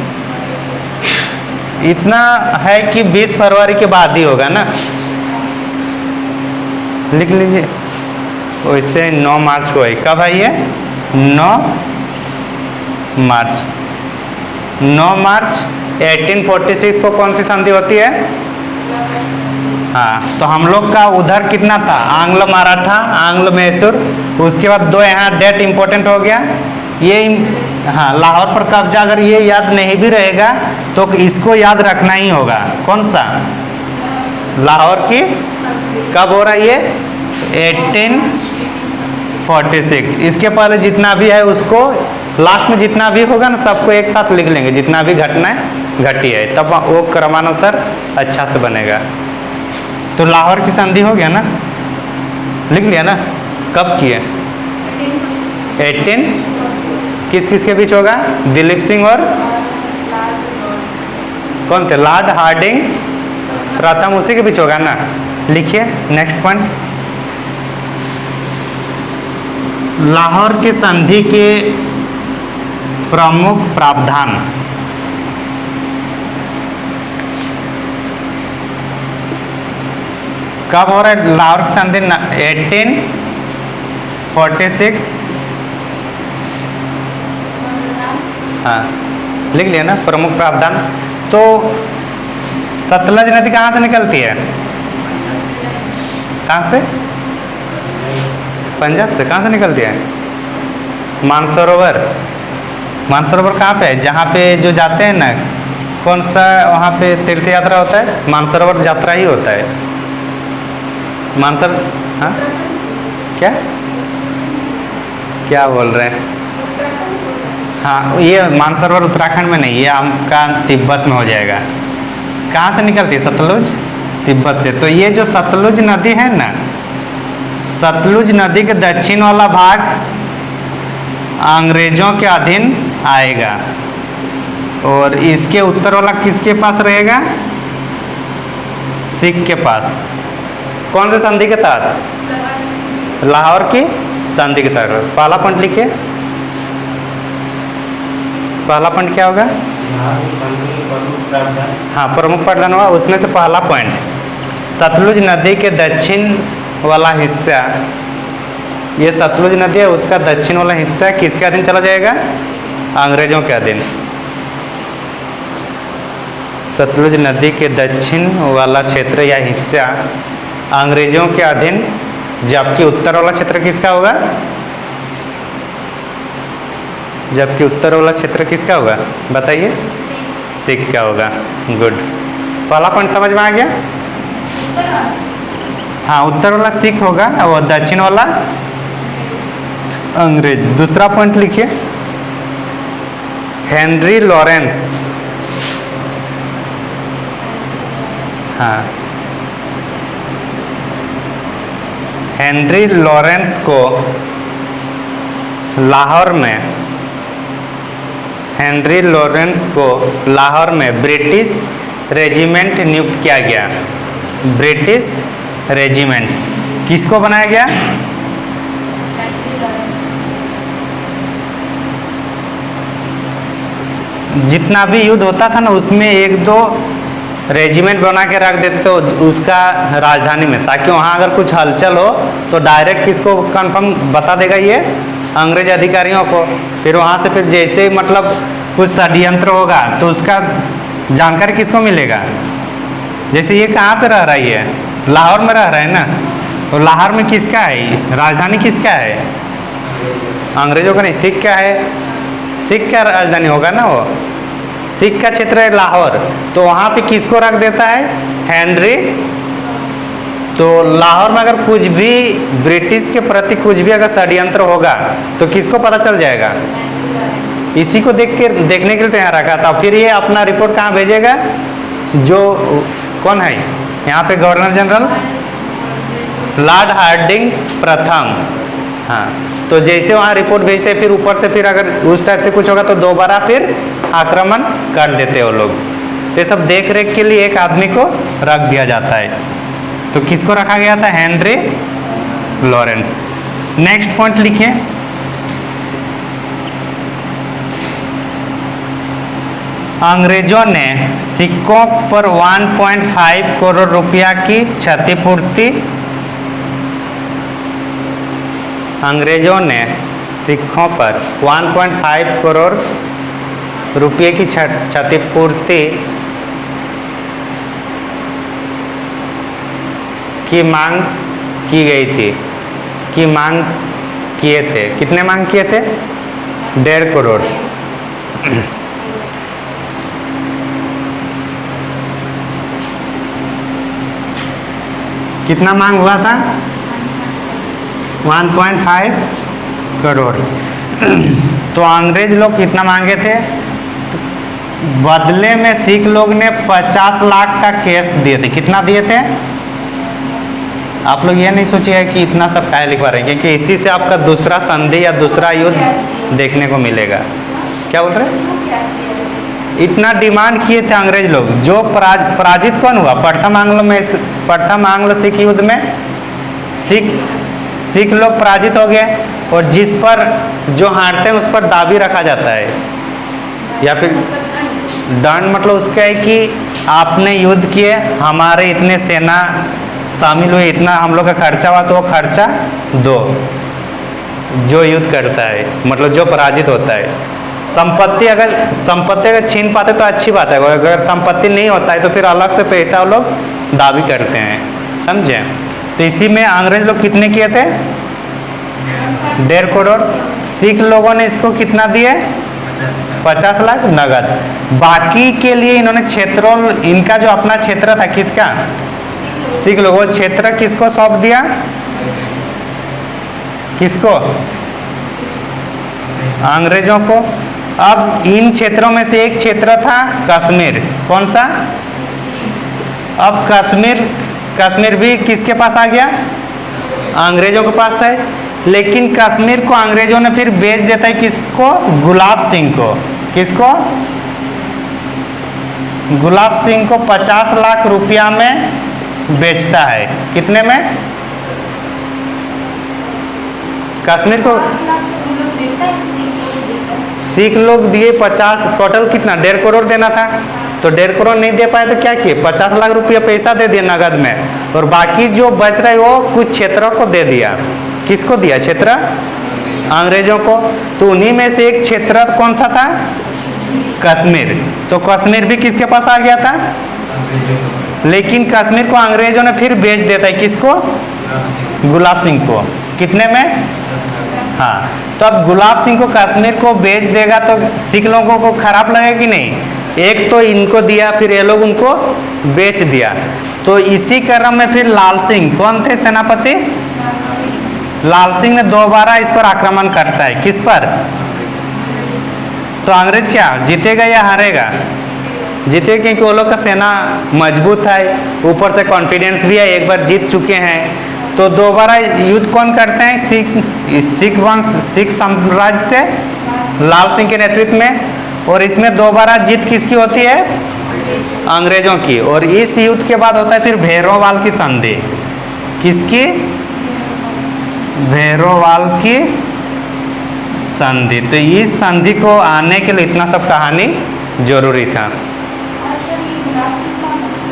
इतना है कि 20 फरवरी के बाद ही होगा ना, लिख लीजिए। वैसे 9 मार्च को है, कब है ये 9 मार्च। 9 मार्च 1846 को कौन सी संधि होती है? हाँ, तो हम लोग का उधर कितना था, आंग्ल मराठा, आंग्ल मैसूर, उसके बाद 2 यहाँ डेट इंपॉर्टेंट हो गया ये। हाँ, लाहौर पर कब्जा, अगर ये याद नहीं भी रहेगा तो इसको याद रखना ही होगा। कौन सा? लाहौर की कब हो रहा है ये 1846। इसके पहले जितना भी है उसको लास्ट में जितना भी होगा ना सबको एक साथ लिख लेंगे, जितना भी घटना है घटी है, तब वो क्रमानुसार अच्छा से बनेगा। तो लाहौर की संधि हो गया ना, लिख लिया ना, कब की है 18, किस किस के बीच होगा? दिलीप सिंह और कौन थे? लॉर्ड हार्डिंग प्रथम, उसी के बीच होगा ना। लिखिए नेक्स्ट पॉइंट, लाहौर की संधि के प्रमुख प्रावधान। कब हो रहा है लाहौर की संधि? 1846। हाँ, लिख लिया ना प्रमुख प्रावधान। तो सतलज नदी कहाँ से निकलती है? कहाँ से? पंजाब से। कहाँ से निकलती है? मानसरोवर। मानसरोवर कहाँ पे है? जहाँ पे जो जाते हैं ना, कौन सा वहाँ पे तीर्थ यात्रा होता है? मानसरोवर यात्रा ही होता है। मानसर, हाँ क्या क्या बोल रहे हैं? हाँ, ये मानसरोवर उत्तराखंड में नहीं, ये आपका तिब्बत में हो जाएगा। कहाँ से निकलती है? सतलुज, तिब्बत से। तो ये जो सतलुज नदी है ना, सतलुज नदी के दक्षिण वाला भाग अंग्रेजों के अधीन आएगा और इसके उत्तर वाला किसके पास रहेगा? सिख के पास। कौन से संधि के तहत? लाहौर की संधि के तहत। पहला पॉइंट लिखिए, पहला पॉइंट क्या होगा? हाँ, प्रमुख प्रावधान हुआ, उसमें से पहला पॉइंट सतलुज नदी के दक्षिण वाला हिस्सा, ये सतलुज नदी है, उसका दक्षिण वाला हिस्सा किसके अधीन चला जाएगा? अंग्रेजों के अधीन। सतलुज नदी के दक्षिण वाला क्षेत्र या हिस्सा अंग्रेजों के अधीन, जबकि उत्तर वाला क्षेत्र किसका होगा? जबकि उत्तर वाला क्षेत्र किसका होगा बताइए? सिख का होगा। गुड, पहला पॉइंट समझ में आ गया? हाँ, उत्तर वाला सिख होगा और दक्षिण वाला अंग्रेज। दूसरा पॉइंट लिखिए, हेनरी लॉरेंस। हाँ, हेनरी लॉरेंस को लाहौर में, हेनरी लॉरेंस को लाहौर में ब्रिटिश रेजिमेंट नियुक्त किया गया। ब्रिटिश रेजिमेंट किसको बनाया गया? जितना भी युद्ध होता था ना, उसमें 1-2 रेजिमेंट बना के रख देते तो उसका राजधानी में, ताकि वहाँ अगर कुछ हलचल हो तो डायरेक्ट किसको कंफर्म बता देगा ये? अंग्रेज अधिकारियों को। फिर वहाँ से फिर जैसे मतलब कुछ षड्यंत्र होगा तो उसका जानकारी किसको मिलेगा? जैसे ये कहाँ पे रह रही है? लाहौर में रह रहा है ना, तो लाहौर में किसका है राजधानी? किसका है? अंग्रेजों का नहीं, सिख का है। सिख का राजधानी होगा ना, वो सिख का क्षेत्र है लाहौर, तो वहाँ पे किसको रख देता है? हेनरी। तो लाहौर में अगर कुछ भी ब्रिटिश के प्रति कुछ भी अगर षड्यंत्र होगा तो किसको पता चल जाएगा? इसी को देखने के लिए यहाँ रखा था। फिर ये अपना रिपोर्ट कहाँ भेजेगा? जो कौन है यहाँ पे? गवर्नर जनरल लॉर्ड हार्डिंग प्रथम। हाँ, तो जैसे वहाँ रिपोर्ट भेजते हैं फिर ऊपर से फिर अगर उस टाइप से कुछ होगा तो दोबारा फिर आक्रमण कर देते हैं वो लोग। तो ये सब देख रेख के लिए एक आदमी को रख दिया जाता है। तो किसको रखा गया था? Henry Lawrence. नेक्स्ट पॉइंट लिखिए। अंग्रेजों ने सिक्कों पर 1.5 करोड़ रुपया की क्षतिपूर्ति, अंग्रेजों ने सिक्कों पर 1.5 करोड़ रुपये की क्षतिपूर्ति की मांग की गई थी, की मांग किए थे। कितने मांग किए थे? 1.5 करोड़। कितना मांग हुआ था? 1.5 करोड़। तो अंग्रेज लोग कितना मांगे थे? बदले में सिख लोग ने 50 लाख का केस दिए थे। कितना दिए थे? आप लोग ये नहीं सोचिए कि इतना सब काहे लिखवा रहे हैं, क्योंकि इसी से आपका दूसरा संधि या दूसरा युद्ध देखने को मिलेगा। क्या बोल रहे हैं? इतना डिमांड किए थे अंग्रेज लोग। जो पराजित कौन हुआ? प्रथम आंग्ल सिख युद्ध में सिख लोग पराजित हो गए, और जिस पर जो हारते हैं उस पर दाबी रखा जाता है, या फिर दंड। मतलब उसका है कि आपने युद्ध किए, हमारे इतने सेना शामिल हुए, इतना हम लोग का खर्चा हुआ, तो वो खर्चा दो। जो युद्ध करता है, मतलब जो पराजित होता है। संपत्ति अगर छीन पाते तो अच्छी बात है, अगर संपत्ति नहीं होता है तो फिर अलग से पैसा वो लोग दाबी करते हैं। समझे? तो इसी में अंग्रेज लोग कितने किए थे? 1.5 करोड़। सिख लोगों ने इसको कितना दिए? 50 लाख नगद। बाकी के लिए इन्होंने क्षेत्रों, इनका जो अपना क्षेत्र था, किसका? सिख लोगों। क्षेत्र किसको सौंप दिया? किसको? अंग्रेजों को। अब इन क्षेत्रों में से एक क्षेत्र था कश्मीर। कौन सा? अब कश्मीर भी किसके पास आ गया? अंग्रेजों के पास है। लेकिन कश्मीर को अंग्रेजों ने फिर बेच देता है किसको? गुलाब सिंह को। किसको? गुलाब सिंह को 50 लाख रुपया में बेचता है। कितने में? कश्मीर को सिख लोग दिए 50। टोटल कितना? 1.5 करोड़ देना था। तो 1.5 करोड़ नहीं दे पाए तो क्या किए? 50 लाख रुपया पैसा दे दिया नगद में, और बाकी जो बच रहा है वो कुछ क्षेत्रों को दे दिया। किसको दिया? क्षेत्र अंग्रेजों को। तो उन्हीं में से एक क्षेत्र कौन सा था? कश्मीर। तो कश्मीर भी किसके पास आ गया था? लेकिन कश्मीर को अंग्रेजों ने फिर बेच देता है। किसको? गुलाब सिंह को। कितने में? हाँ। तो अब गुलाब सिंह को कश्मीर को बेच देगा तो सिख लोगों को खराब लगेगा कि नहीं? एक तो इनको दिया, फिर ये लोग उनको बेच दिया। तो इसी क्रम में फिर लाल सिंह, कौन थे सेनापति? लाल सिंह ने दोबारा इस पर आक्रमण करता है। किस पर? तो अंग्रेज क्या जीतेगा या हारेगा? जीते, क्योंकि वो लोग का सेना मजबूत है, ऊपर से कॉन्फिडेंस भी है, एक बार जीत चुके हैं। तो दोबारा युद्ध कौन करते हैं? सिख साम्राज्य से लाल सिंह के नेतृत्व में। और इसमें दोबारा जीत किसकी होती है? अंग्रेजों की। और इस युद्ध के बाद होता है फिर भैरोवाल की संधि। किसकी? भैरोवाल की संधि। तो इस संधि को आने के लिए इतना सब कहानी जरूरी था।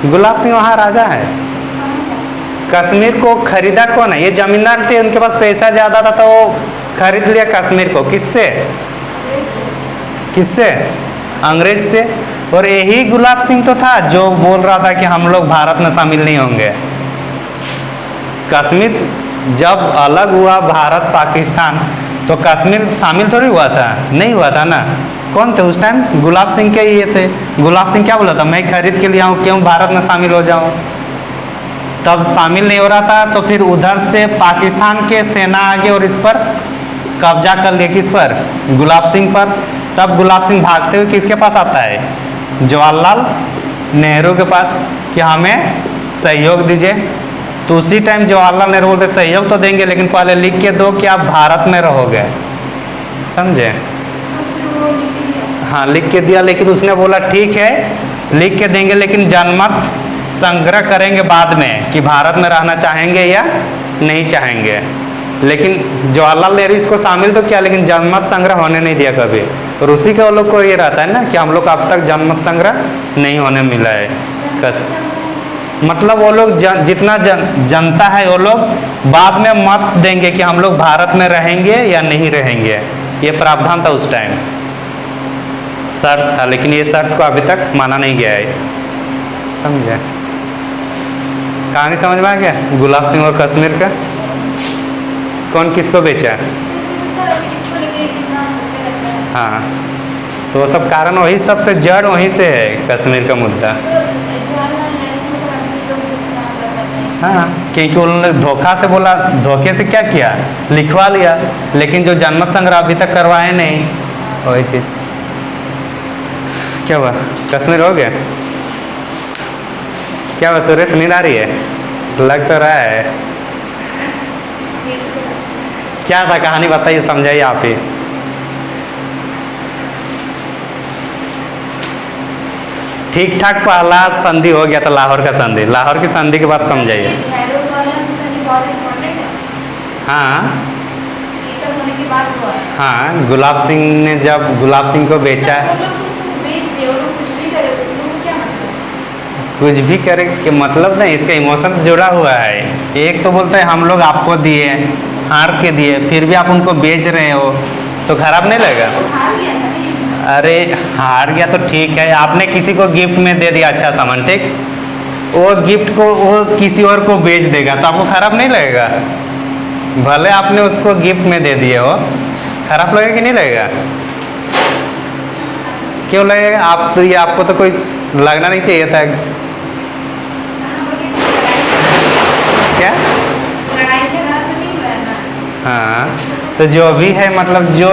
गुलाब सिंह वहाँ राजा है। कश्मीर को खरीदा कौन है? ये जमींदार थे, उनके पास पैसा ज़्यादा था तो वो खरीद लिया कश्मीर को। किससे? किससे? अंग्रेज से। और यही गुलाब सिंह तो था जो बोल रहा था कि हम लोग भारत में शामिल नहीं होंगे। कश्मीर जब अलग हुआ भारत पाकिस्तान, तो कश्मीर शामिल थोड़ी हुआ था, नहीं हुआ था ना। कौन थे उस टाइम? गुलाब सिंह के ये थे। गुलाब सिंह क्या बोला था? मैं खरीद के लिए आऊँ, क्यों भारत में शामिल हो जाऊँ? तब शामिल नहीं हो रहा था, तो फिर उधर से पाकिस्तान के सेना आ गई और इस पर कब्जा कर लिया। किस पर? गुलाब सिंह पर। तब गुलाब सिंह भागते हुए किसके पास आता है? जवाहरलाल नेहरू के पास, कि हमें सहयोग दीजिए। तो तो उसी टाइम जवाहरलाल नेहरू बोलते सहयोग तो देंगे लेकिन पहले लिख के दो कि आप भारत में रहोगे, समझे। तो फिर वो लिख दिया। हाँ लिख के दिया, लेकिन उसने बोला ठीक है लिख के देंगे लेकिन जनमत संग्रह करेंगे बाद में कि भारत में रहना चाहेंगे या नहीं चाहेंगे। लेकिन जवाहरलाल नेहरू इसको शामिल तो किया लेकिन जनमत संग्रह होने नहीं दिया कभी। और उसी के वो लोग को ये रहता है ना कि हम लोग अब तक जनमत संग्रह नहीं होने मिला है। मतलब वो लोग जितना जनता है वो लोग बाद में मत देंगे कि हम लोग भारत में रहेंगे या नहीं रहेंगे। ये प्रावधान था उस टाइम, शर्त था, लेकिन ये शर्त को अभी तक माना नहीं गया है, समझे। कहानी समझ में आ गया गुलाब सिंह और कश्मीर का। कौन किसको बेचा। सर अभी इसको लेके कितना होते रहता है। हाँ तो वो सब कारण वही सबसे जड़ वहीं से है कश्मीर का मुद्दा। तो जवाहरलाल नेहरू को आदमी लोग इस काम करते हैं। हाँ क्योंकि उन्होंने धोखा से बोला, धोखे से क्या किया लिखवा लिया, लेकिन जो जनमत संग्रह अभी तक करवाए नहीं वही चीज़। क्या हुआ कश्मीर हो गया। क्या हुआ सुरेश नींद आ रही है, लग तो रहा है। क्या था कहानी बताइए, समझाइए आप ही। ठीक ठाक पहला संधि हो गया था लाहौर का संधि। लाहौर की संधि के बाद समझाइए। नेहरू वाला संधि बहुत इम्पोर्टेंट है। हाँ ये सब होने के बाद हुआ है। हाँ गुलाब सिंह ने जब गुलाब सिंह को बेचा, वो लोग तो उसको बेच दे और वो कुछ भी करे तो लोगों को क्या मतलब। कुछ भी करे के मतलब नहीं, इसका इमोशन से जुड़ा हुआ है। एक तो बोलते हैं हम लोग आपको दिए, हार के दिए, फिर भी आप उनको बेच रहे हो तो खराब नहीं लगेगा। वो हार गया था ना ये। अरे हार गया तो ठीक है, आपने किसी को गिफ्ट में दे दिया अच्छा सामान, ठीक, वो गिफ्ट को वो किसी और को बेच देगा तो आपको खराब नहीं लगेगा। भले आपने उसको गिफ्ट में दे दिए हो, खराब लगेगा कि नहीं लगेगा। क्यों लगेगा। आप तो ये आपको तो कोई लगना नहीं चाहिए था। क्या लड़ाई झगड़ा तो नहीं हुआ है ना। हाँ तो जो भी है मतलब जो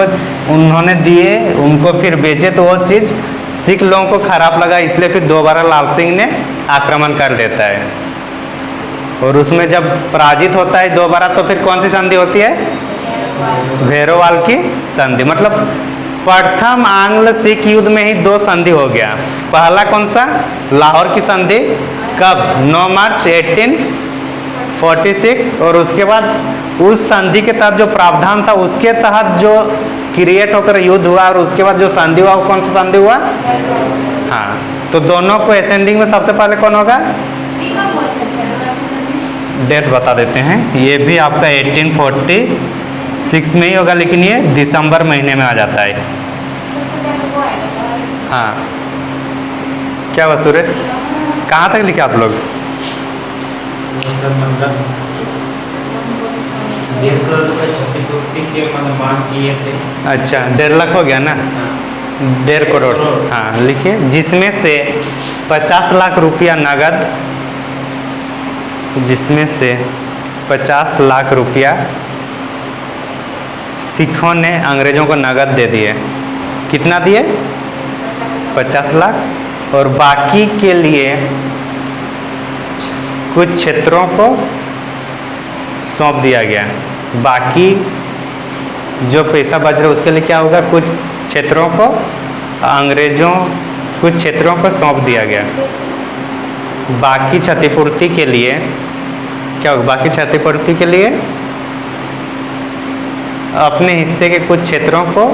उन्होंने दिए उनको फिर बेचे तो वो चीज़ सिख लोगों को खराब लगा, इसलिए फिर दोबारा लाल सिंह ने आक्रमण कर देता है। और उसमें जब पराजित होता है दोबारा तो फिर कौन सी संधि होती है, भैरोवाल की संधि। मतलब प्रथम आंग्ल सिख युद्ध में ही दो संधि हो गया। पहला कौन सा, लाहौर की संधि, कब 9 मार्च 1846। और उसके बाद उस संधि के तहत जो प्रावधान था उसके तहत जो क्रिएट होकर युद्ध हुआ, और उसके बाद जो संधि हुआ वो कौन सा संधि हुआ। हाँ तो दोनों को असेंडिंग में सबसे पहले कौन होगा, डेट बता देते हैं। ये भी आपका 1846 में ही होगा, लेकिन ये दिसंबर महीने में आ जाता है। हाँ क्या हुआ सुरेश, कहाँ तक लिखे आप लोग। 1.5 करोड़ का क्षतिपूर्ति के मांग किए थे। अच्छा 1.5 लाख हो गया ना, 1.5 करोड़। हाँ लिखिए, जिसमें से 50 लाख रुपया नगद, जिसमें से 50 लाख रुपया सिखों ने अंग्रेजों को नगद दे दिए। कितना दिए, 50 लाख। और बाकी के लिए कुछ क्षेत्रों को सौंप दिया गया। बाकी जो पैसा बच रहा है उसके लिए क्या होगा, कुछ क्षेत्रों को अंग्रेजों, कुछ क्षेत्रों को सौंप दिया गया। बाकी क्षतिपूर्ति के लिए क्या होगा, बाकी क्षतिपूर्ति के लिए अपने हिस्से के कुछ क्षेत्रों को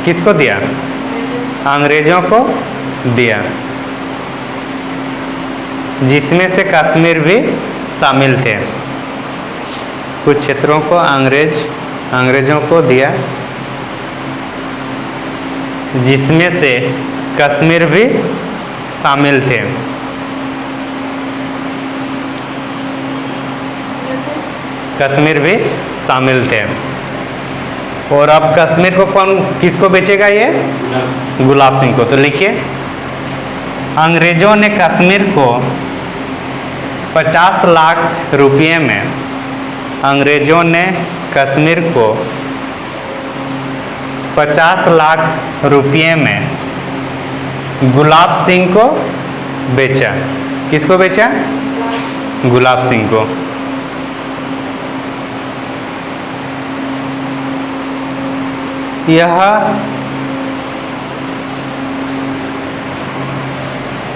किसको दिया, अंग्रेजों को दिया, जिसमें से कश्मीर भी शामिल थे। कुछ क्षेत्रों को अंग्रेजों को दिया, जिसमें से कश्मीर भी शामिल थे। कश्मीर भी शामिल थे। और अब कश्मीर को कौन, किसको बेचेगा, ये गुलाब सिंह को। तो लिखिए, अंग्रेजों ने कश्मीर को 50 लाख रुपये में, अंग्रेजों ने कश्मीर को 50 लाख रुपये में गुलाब सिंह को बेचा। किसको बेचा, गुलाब सिंह को।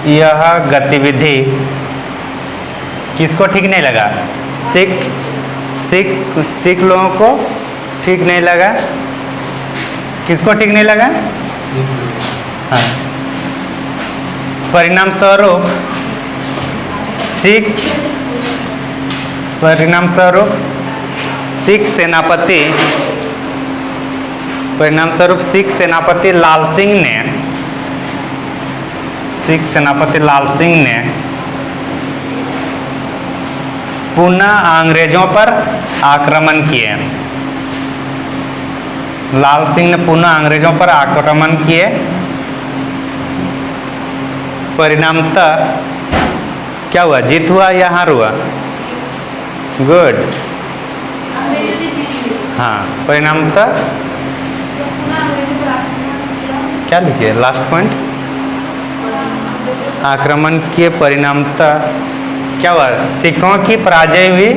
यह गतिविधि किसको ठीक नहीं लगा? सिख लोगों को ठीक नहीं लगा। किसको ठीक नहीं लगा? हाँ। परिणाम स्वरूप सिख सेनापति लाल सिंह ने पुनः अंग्रेजों पर आक्रमण किए। लाल सिंह ने पुनः अंग्रेजों पर आक्रमण किए। परिणामतः क्या हुआ? जीत हुआ या हार हुआ? गुड। अंग्रेजों ने जीत ली। हाँ, परिणामतः तो पुनः अंग्रेजों पर आक्रमण किया। क्या लिखिए लास्ट पॉइंट? आक्रमण किए। परिणामतः क्या हुआ? सिखों की पराजय हुई।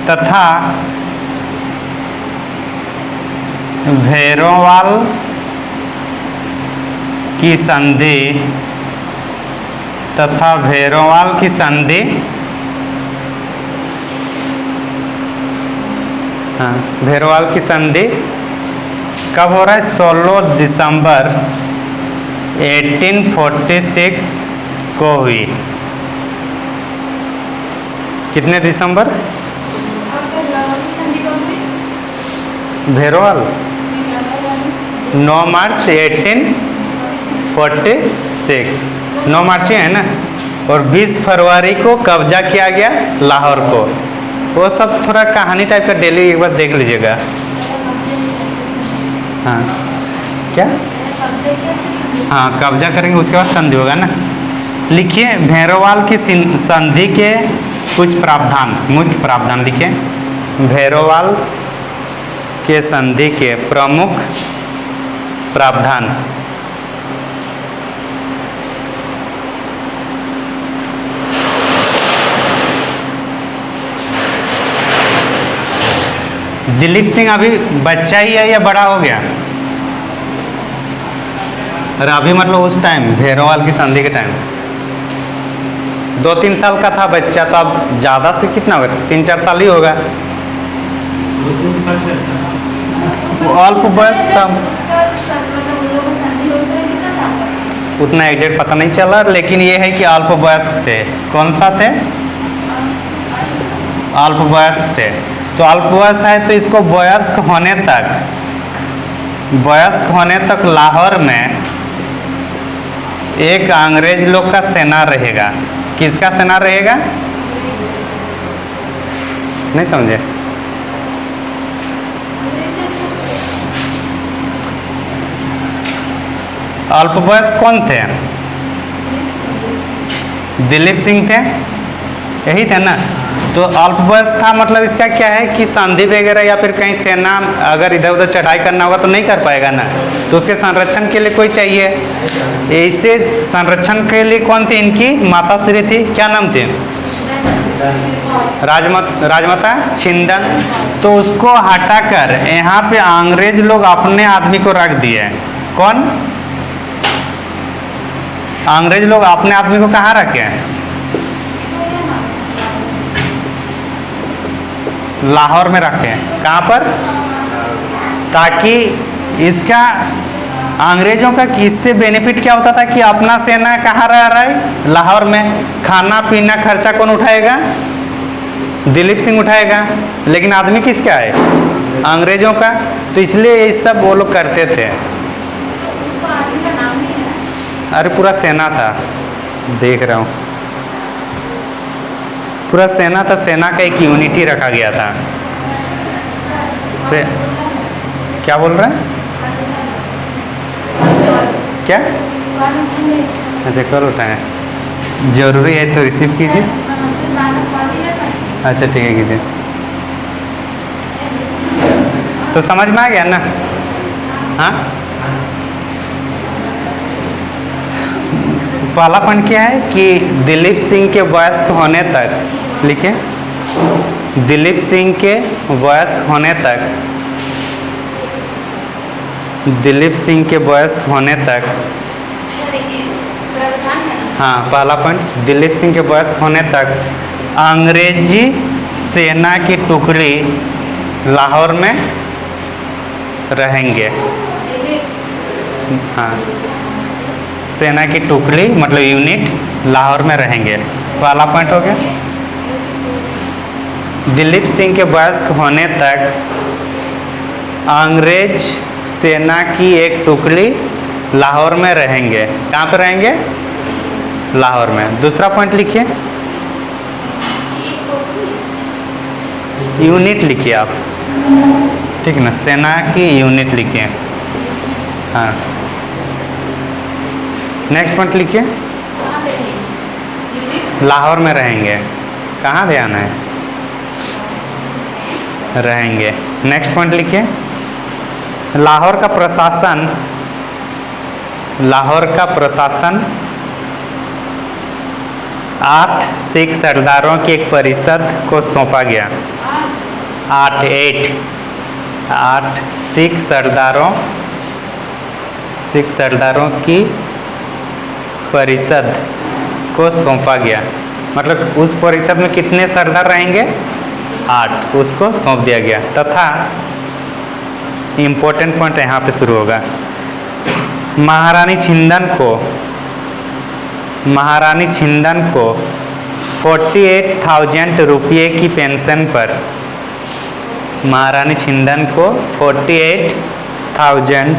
तथा भैरोवाल की संधि हाँ, भैरोवाल की संधि कब हो रहा है? 16 दिसंबर 1846 को हुई। कितने दिसंबर? और सर लाहौर की संधि कब हुई? भैरोवाल लाहौर वाली 9 मार्च 1846, 9 मार्च ही है ना। और 20 फरवरी को कब्जा किया गया लाहौर को। वो सब थोड़ा कहानी टाइप का, डेली एक बार देख लीजिएगा। हाँ, क्या? हाँ, कब्जा करेंगे उसके बाद संधि होगा ना। लिखिए भैरोवाल की संधि के कुछ प्रावधान, मुख्य प्रावधान लिखिए। भैरोवाल के संधि के प्रमुख प्रावधान। दिलीप सिंह अभी बच्चा ही है या बड़ा हो गया? अरे अभी मतलब उस टाइम भैरोवाल की संधि के टाइम 2-3 साल का था बच्चा, तो अब ज़्यादा से कितना होगा? 3-4 साल ही होगा। वो अल्प वयस्क था। उतना एग्जैक्ट पता नहीं चला, लेकिन ये है कि अल्प वयस्क थे। कौन सा थे? अल्प वयस्क थे। तो अल्प वयस्क है तो इसको वयस्क होने तक लाहौर में एक अंग्रेज लोग का सेना रहेगा। किसका सेना रहेगा? नहीं समझे? अल्पवयस्क कौन थे? दिलीप सिंह थे, यही थे ना। तो अल्पवयस्क था, मतलब इसका क्या है कि संधि वगैरह या फिर कहीं सेना अगर इधर उधर चढ़ाई करना होगा तो नहीं कर पाएगा ना। तो उसके संरक्षण के लिए कोई चाहिए। ऐसे संरक्षण के लिए कौन थी? इनकी माता श्री थी, क्या नाम थे? राजमाता छिंदन। तो उसको हटाकर यहाँ पे अंग्रेज लोग अपने आदमी को रख दिए। कौन? अंग्रेज लोग अपने आदमी को कहाँ रखे? लाहौर में रखे। कहाँ पर? ताकि इसका अंग्रेजों का इससे बेनिफिट क्या होता था कि अपना सेना कहाँ रह रहा है? लाहौर में। खाना पीना खर्चा कौन उठाएगा? दिलीप सिंह उठाएगा। लेकिन आदमी किसका है? अंग्रेजों का। तो इसलिए ये सब वो लोग करते थे। उसको आदमी का नाम नहीं है। अरे पूरा सेना था, देख रहा हूँ, पूरा सेना था। सेना का एक यूनिटी रखा गया था। से क्या बोल रहा है? क्या? अच्छा, कल उठाए। जरूरी है तो रिसीव कीजिए। अच्छा ठीक है, कीजिए। तो समझ में आ गया ना? हाँ, पहला पॉइंट क्या है कि दिलीप सिंह के वयस्क होने तक, लिखे दिलीप सिंह के वयस्क होने तक, दिलीप सिंह के वयस्क होने तक, सर ये प्रावधान है ना। हाँ पहला पॉइंट, दिलीप सिंह के वयस्क होने तक अंग्रेजी सेना की टुकड़ी लाहौर में रहेंगे। हाँ, सेना की टुकड़ी मतलब यूनिट लाहौर में रहेंगे। पहला पॉइंट हो गया। दिलीप सिंह के वयस्क होने तक अंग्रेज सेना की एक टुकड़ी लाहौर में रहेंगे। कहाँ पे रहेंगे? लाहौर में। दूसरा पॉइंट लिखिए, यूनिट लिखिए आप, ठीक ना, सेना की यूनिट लिखिए। हाँ, नेक्स्ट पॉइंट लिखिए, कहाँ पे रहेंगे? यूनिट लाहौर में रहेंगे। कहाँ ध्यान है? रहेंगे। नेक्स्ट पॉइंट लिखिए, लाहौर का प्रशासन, लाहौर का प्रशासन 8 सिख सरदारों की एक परिषद को सौंपा गया। 8 सिख सरदारों की परिषद को सौंपा गया। मतलब उस परिषद में कितने सरदार रहेंगे? 8, उसको सौंप दिया गया। तथा इम्पोर्टेंट पॉइंट यहाँ पे शुरू होगा, महारानी छिंदन को 48,000 रुपये की पेंशन पर, महारानी छिंदन को 48,000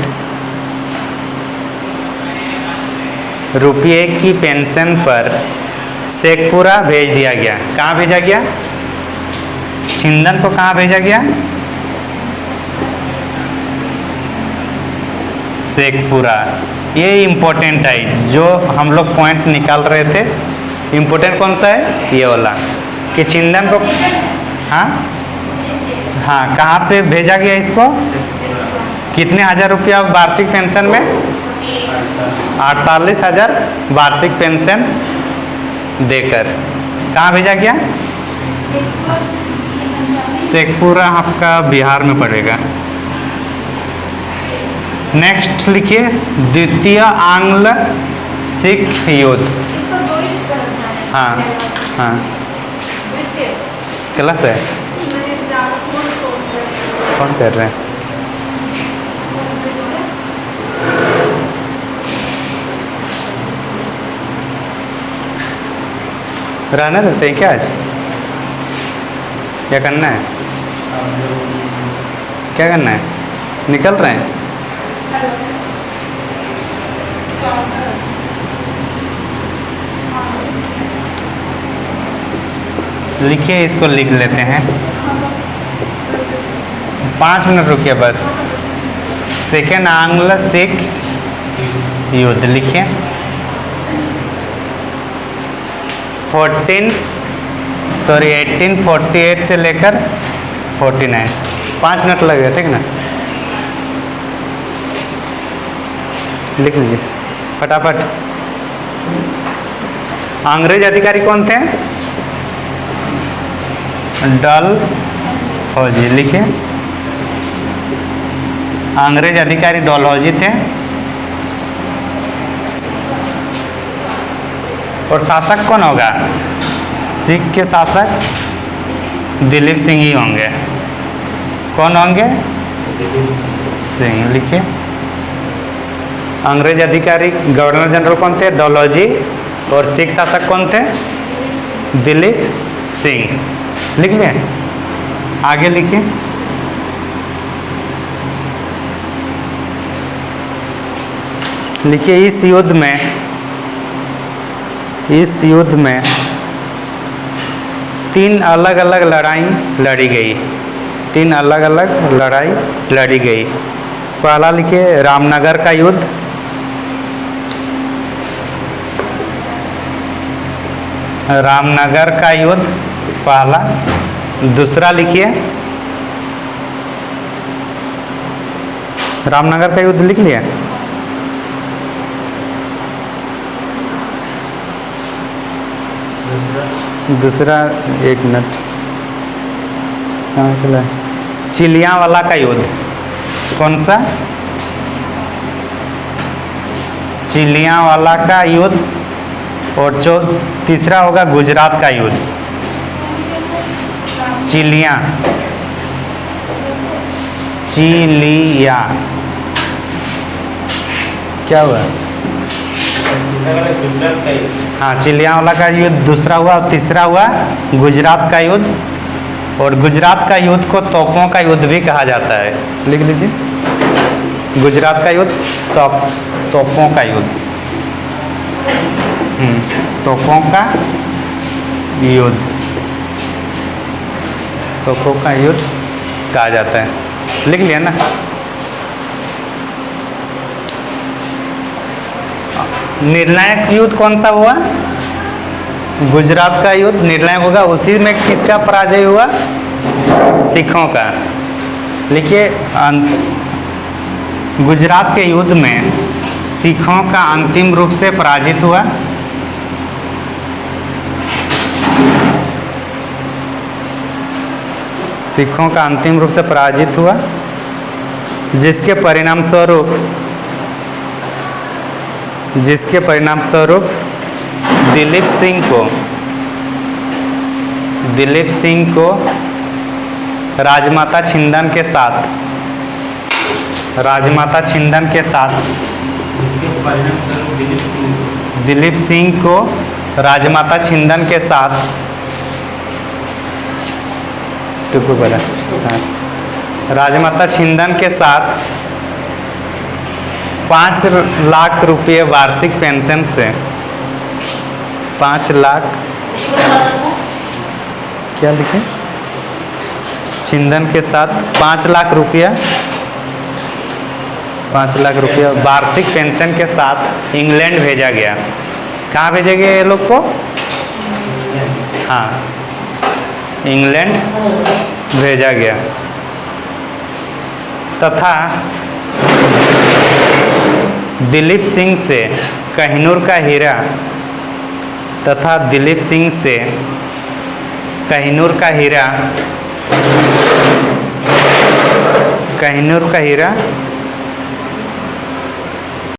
रुपये की पेंशन पर शेखपुरा भेज दिया गया। कहाँ भेजा गया? छिंदन को कहाँ भेजा गया? शेखपुरा। ये इम्पोर्टेंट है, जो हम लोग पॉइंट निकाल रहे थे। इम्पोर्टेंट कौन सा है? ये वाला, कि छिंदन को, हाँ हाँ, कहाँ पे भेजा गया इसको? कितने हज़ार रुपया वार्षिक पेंशन में? 48,000 वार्षिक पेंशन देकर। कहाँ भेजा गया? शेखपुरा आपका बिहार में पड़ेगा। नेक्स्ट लिखिए, द्वितीय आंग्ल सिख युद्ध। इसका दो ही प्रावधान है। हाँ हाँ, द्वितीय क्लास है, मैंने कौन कर रहे हैं? रहने देते हैं क्या आज? क्या करना है? क्या करना है? निकल रहे हैं? लिखिए, इसको लिख लेते हैं। 5 मिनट रुकिए बस। सेकेंड आंग्ल सिख युद्ध लिखिए। 1848 से लेकर 49, 5 मिनट लगेगा, ठीक ना? लिख लीजिए फटाफट। अंग्रेज अधिकारी कौन थे? डलहौजी। लिखिए, अंग्रेज अधिकारी डलहौजी थे। और शासक कौन होगा? सिख के शासक दिलीप सिंह ही होंगे। कौन होंगे? सिंह। लिखिए, अंग्रेज अधिकारी गवर्नर जनरल कौन थे? डलहौजी। और सिख शासक कौन थे? दिलीप सिंह। लिख लिए? आगे लिखिए, लिखिए, इस युद्ध में 3 अलग अलग लड़ाई लड़ी गई। 3 अलग अलग लड़ाई लड़ी गई। पहला लिखिए, रामनगर का युद्ध। रामनगर का युद्ध पहला। दूसरा लिखिए, रामनगर का युद्ध लिख लिया। दूसरा दूसरा, एक मिनट, कहाँ चला? चिलियांवाला का युद्ध। कौन सा? चिलियांवाला का युद्ध। और तीसरा होगा गुजरात का युद्ध। चिलिया, चिलिया, क्या हुआ? गुजरात का युद्ध। हाँ, चिलियांवाला का युद्ध दूसरा हुआ, और तीसरा हुआ गुजरात का युद्ध। और गुजरात का युद्ध को तोपों का युद्ध भी कहा जाता है। लिख लीजिए, गुजरात का युद्ध, तोपों का युद्ध। तोपों का युद्ध, तोपों का युद्ध कहा जाता है। लिख लिया ना? निर्णायक युद्ध कौन सा हुआ? गुजरात का युद्ध निर्णायक होगा। उसी में किसका पराजय हुआ? सिखों का। लिखिए, गुजरात के युद्ध में सिखों का अंतिम रूप से पराजित हुआ। सिखों का अंतिम रूप से पराजित हुआ, जिसके परिणाम स्वरूप दिलीप सिंह को राजमाता छिंदन के साथ दिलीप सिंह को राजमाता छिंदन के साथ राजमाता छिंदन के साथ 5 लाख रुपये वार्षिक पेंशन से 5 लाख, क्या लिखे? छिंदन के साथ 5 लाख रुपया, 5 लाख रुपया वार्षिक पेंशन के साथ इंग्लैंड भेजा गया। कहाँ भेजे गए ये लोग को? हाँ, इंग्लैंड भेजा गया। तथा दिलीप सिंह से कहनूर का हीरा